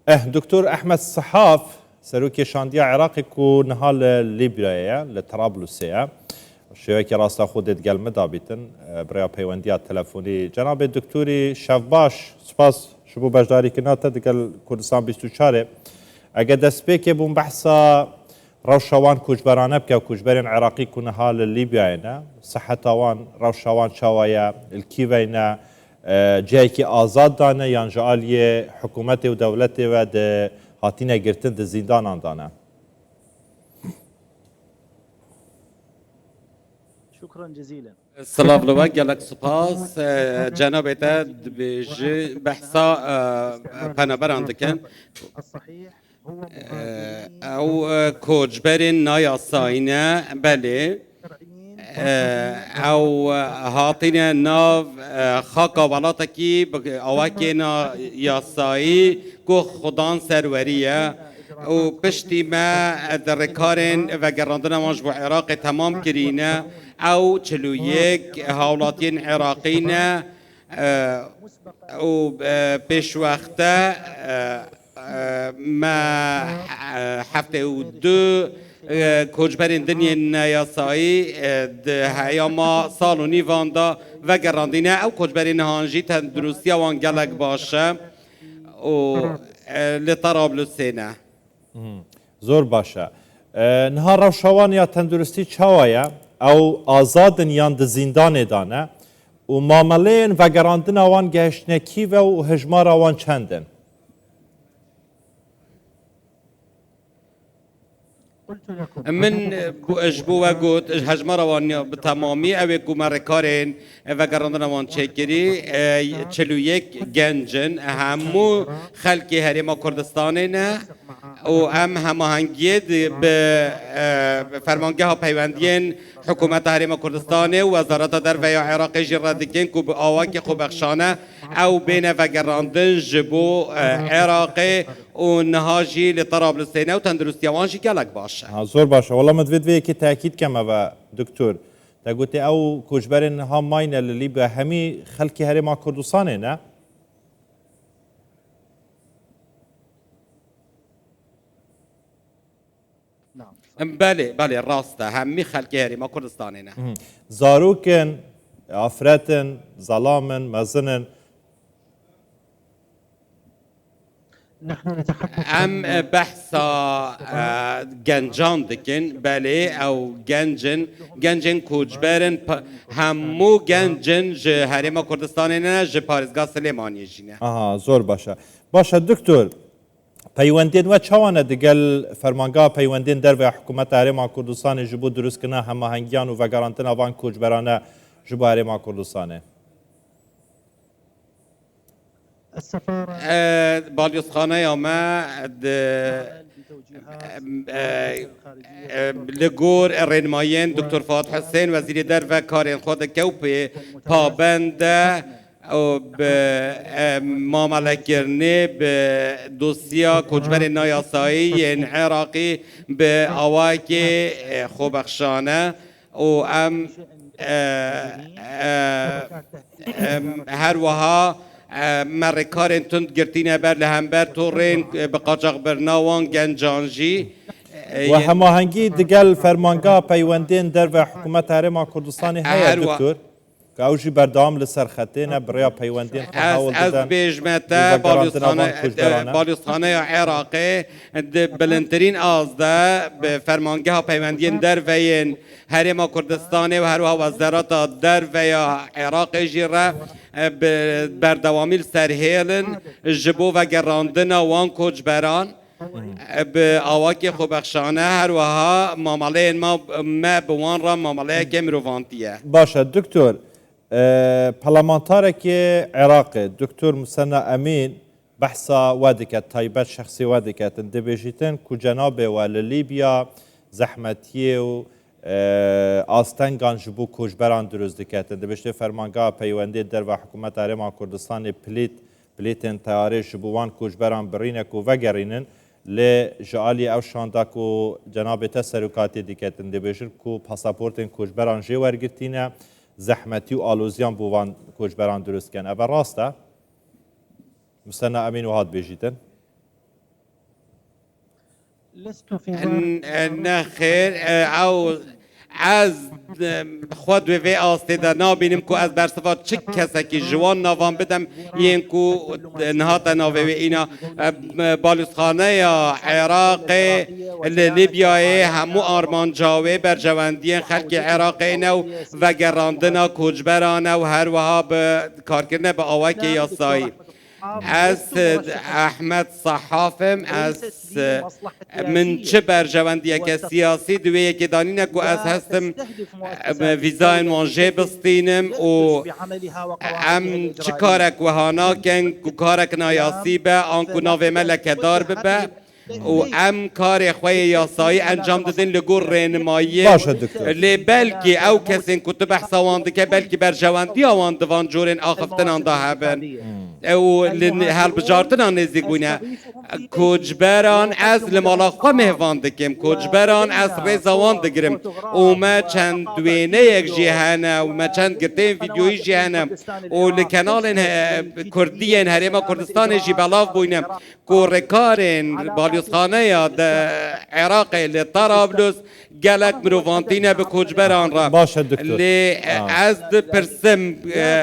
دكتور احمد الصحاف سروكي شانديا عراقي كو نهال ليبيا لطرابلسية شوية راستا خودت قال مدابيتن بريا بيونديات تلفوني جناب الدكتوري شفباش سباس شبو بجداري كناتا دقل كردستان 24 اگه دست بيكي بون بحثا روشوان كوجبرانه بكا كوجبرين عراقي كو نهال ليبيا صحة وان روشوان شوايا الكيفينا جایکی آزاد دانه یان جالیه حکومت و دولت و ده هاتینه گرتن ده زندان دانه. شكرا جزيلا. السلام لك جالك سباس جناب تاد بيجي بحثا بنا براندكن الصحيح هو او كوجبرين نايا ساينة بله او هاتين ناف خاقا ولاتكي اواكينا ياساي كو خدان سروريه و پشتی ما درکارن و گراندن ماجبو عراق تمام کرینه او 41 هاولاتین عراقینه و پیش وقته ما هفته و دو کوچبرین دنیا یاسایی ده هیاما سال و نیواندا و گراندینه او کوچبرین هانجی تندرستی وان گلک باشه و لطرابلسینه زور باشه. نهار روشوان یا تندرستی چاوایه او آزادن یان ده زندان دانه و معاملین و گراندن وان گهشنکی و هجمار وان چندن؟ من اجبو و گوت هجمار وان بتمامی اوی گمرکارین و گراندن وان چکری 41 گنجن همو خلکی هریما کردستانه نه و ام هماهنگی به فرمانگه ها پیوندین حکومت هریما کردستانه و وزارت در و عراق جردکین که به آواک خوبخشانه او بین و گراندن جبو عراق و نهاجی لطرابلسینه و تندرستی وانجی گلک باشه زور باشه. والله مدوید وی که تأکید کمه و دکتور تا گوتی او کوچبرین ها ماینه لیبیا همی خلکی هریما کردستانه نه؟ بله راسته همی خلکی هریما کردستانه نه زاروکن افراتن ظلامن مزنن نحن نتحدث ام بحثا گنجان دکن بله او گنجن کوچبرن همو گنجن جه هریما کردستانه نه جه پارزگاه سلیمانی جینه زور باشه دکتور پیوندین و چوانه دگل فرمانگاه پیوندین در و حکومت هریما کردستان جبو درست کنه هماهنگیان و گارانتن آوان کوچبرانه جبو هریما کردستانه السفارة بالیوسخانه یا ما لگور رنماین دکتر فاضل حسین وزیر در و کارین خود کوپی پابنده و به معامله کردن به دوسیا کوچبر نایاسایی عراقی به آواکی خوبخشانه و ام هر وها مرکارن تند گرتینه بر لهمبر تورین بقاچاق برناوان گنجانجی و هماهنگی دگل فرمانگاه پیوندین در و حکومت هریما کردستانی هیا دکتور که اوجی بردام لسر خطینه برای پیوندین از بیجمته بالیوسخانه عراقی بلندترین آزده به فرمانگاه پیوندین در وین هریما کردستانی و هر وزارت در و عراق جیره بردوامی سرهیلن جبو و گراندن وان کوچبران به آواک خوبخشانه هر وها معامله ما بوان را معامله که مروفانتیه باشه دکتور پارلمانتارك عراقي دكتور مسنى أمين بحثا ودكت تايبات شخصي ودكت اندبيجيتن كو جنابه ولليبيا زحمتيه و آستنگان جبو کوچبران دروز دکت اندبیجته فرمانگاه پیونده در و حکومت هریما کردستان پلیتن تیاره جبوان کوچبران برینک و وگرینن لی جعالی او شانده که جناب تسروکاتی دکت اندبیجر که پاسپورتن کوچبران جی ورگرتینه زحمتی و آلوزیان بوان کوچبران درست کن. اول راسته؟ مسنا امین و هاد بیجیتن؟ لست في ظاهر نخیر او از خود وی آستیده نابینیم که از برصفات چه کسی که جوان نوان بدم این که نهات ناوی اینا بالوسخانه یا عراق لیبیای همو آرمان جاوی بر جواندی خلق عراق نو و گراندنا کوچبرانه و هر وها به کارکرنه به آوک یاسایی از احمد صحافم از من چه برجواندی که سیاسی دویه که دانینه که از هستم ویزای مانجه بستینم و ام چه کارک و هانا کن که کارک نایاسی به آنکو ناوه ملک دار ببه و ام کار خوی یاسایی انجام دادن لگور رنمایی باشه دکتر. لی بلکی او کسی کتب حساوانده که بلکی برجواندی آوانده وان جورن آخفتن آنده هبن او هر بجارتن آن نزدیک بونه کجبران از لمالا خواه مهوان دکم کجبران از رزاوان دگرم او ما چند دوینه یک جیهانه و ما چند گرده ویدیوی جیهانه و لکنال کردی هرما کردستان جی بلاف بوینم که رکارن بالیوسخانه یا عراق لطرابلس گلک مروفانتینه به کجبران را باشه دکتر. لی از پرسم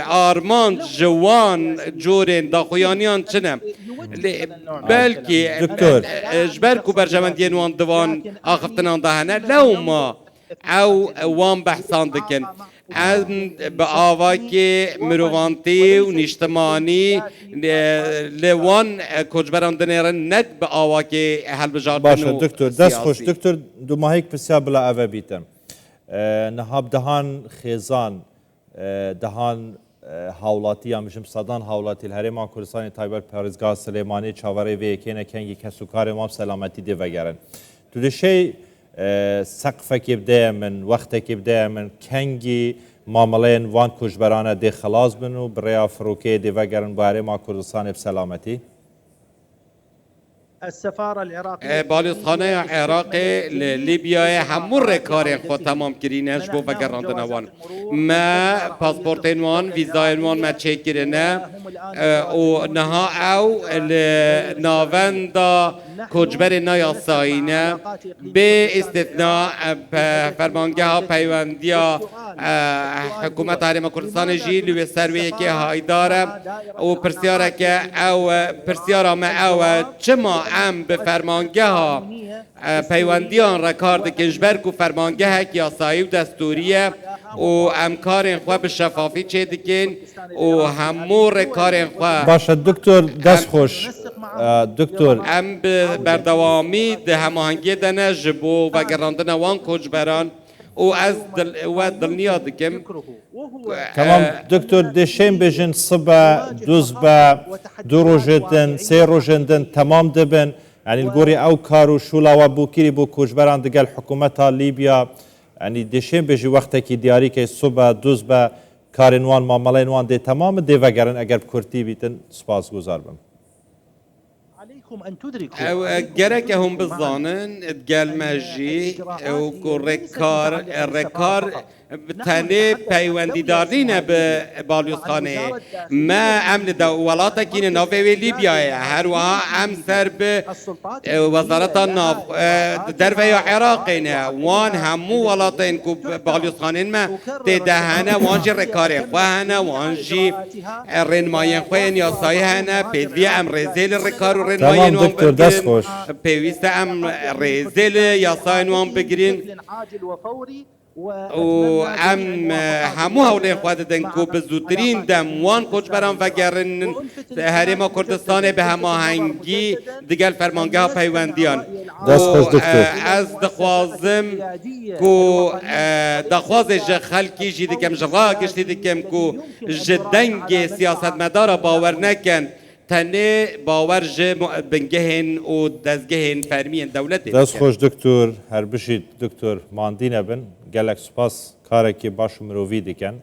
آرمان جوان جورن داخویانیان چنم بلکی دکتر. اجبر کو برجمندی نوان دوان آخفتنان دهنه لو ما او وان بحثان دکن از به آواکی مروانتی و نشتمانی لوان کجبران دنیرن ند به آواکی حل بجاردن باشه دکتر دست خوش دکتر دو ماهیک پرسیار بلا اوه بیتم نهاب دهان خیزان دهان هاولاتی هم بشم صدان هاولاتی الهرمان کردستان تایبر پارزگاه سلیمانی چاوره و یکینه کنگی کسوکار ما سلامتی دی وگرن تو دشی سقفه که بده من وقته که بده من کنگی معاملین وان کجبرانه دی خلاص بنو برای فروکه دی وگرن باره ما کردستان بسلامتی السفارة العراقية بالیوسخانه عراق لیبیای همون رکار خود تمام کرینش بو و گراندنوان ما پاسپورتین وان ویزاین وان ما چک کرنه و نها او ناوندا کجبر نایاساینه به استثناء فرمانگه ها پیوندیا حکومت حرم کردستان جی لوی سرویه که های داره و پرسیاره که او پرسیاره ما او چما ام به فرمانگه ها پیوندیان رکارد کشبر کو فرمانگه که یاسایی و دستوریه و امکار خواه به شفافی چه دکن و همو رکار خواه باشه دکتر دست خوش دکتر ام بردوامی ده هماهنگی دنه جبو و گراندن وان کجبران و از دلنیا دکم تمام دکتر دشین بجن صبح دوزبه دو روژدن سه روژدن تمام دبن يعني الجوري او كارو شولا وبوكيري بو كوجبران دقال حكومتها ليبيا يعني دشين بيجي وقتك دياري كي صبح دوزبه كارنوان معاملين دي تمام دي وگرن اگر بكورتي بيتن سپاس گزار بم عليكم أن تدركوا او گرک هم بزانن ادگل مجی او کو رکار تنه پیوندی دارینه به بالیوسخانه ما امن دولاتا کین ناوی لیبیای هر وها ام سر به وزارت ناف در وی عراقینه وان همو ولاتین کو بالیوسخانه ما تدهنه وانجی رکار خوهنه وانجی رنماین خوین یا سایهنه پیدوی ام رزیل رکار و رنماین وان دکتر دست خوش پیوسته ام رزیل یا ساین وان بگیرین عاجل وفوري و ام همو هوله خود دن کو به زودترین دم وان کجبران و گرن حرم کردستان به هماهنگی دیگر فرمانگه ها پیوندیان دست خوش دکتر از دخوازم کو دخواز خلکی جی دکم جرا گشتی دکم کو جدنگ سیاست مدار باور نکن تنه باور جه بنگهن و دزگهن فرمین دولت دست خوش دکتر هر بشید دکتر ماندین بن گلک سپاس کارکی باش مروی دکن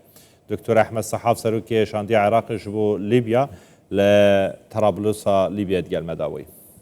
دکتر احمد صحاف سروکی شاندی عراق جبو لیبیا لطرابلس لیبیا دگل مداوی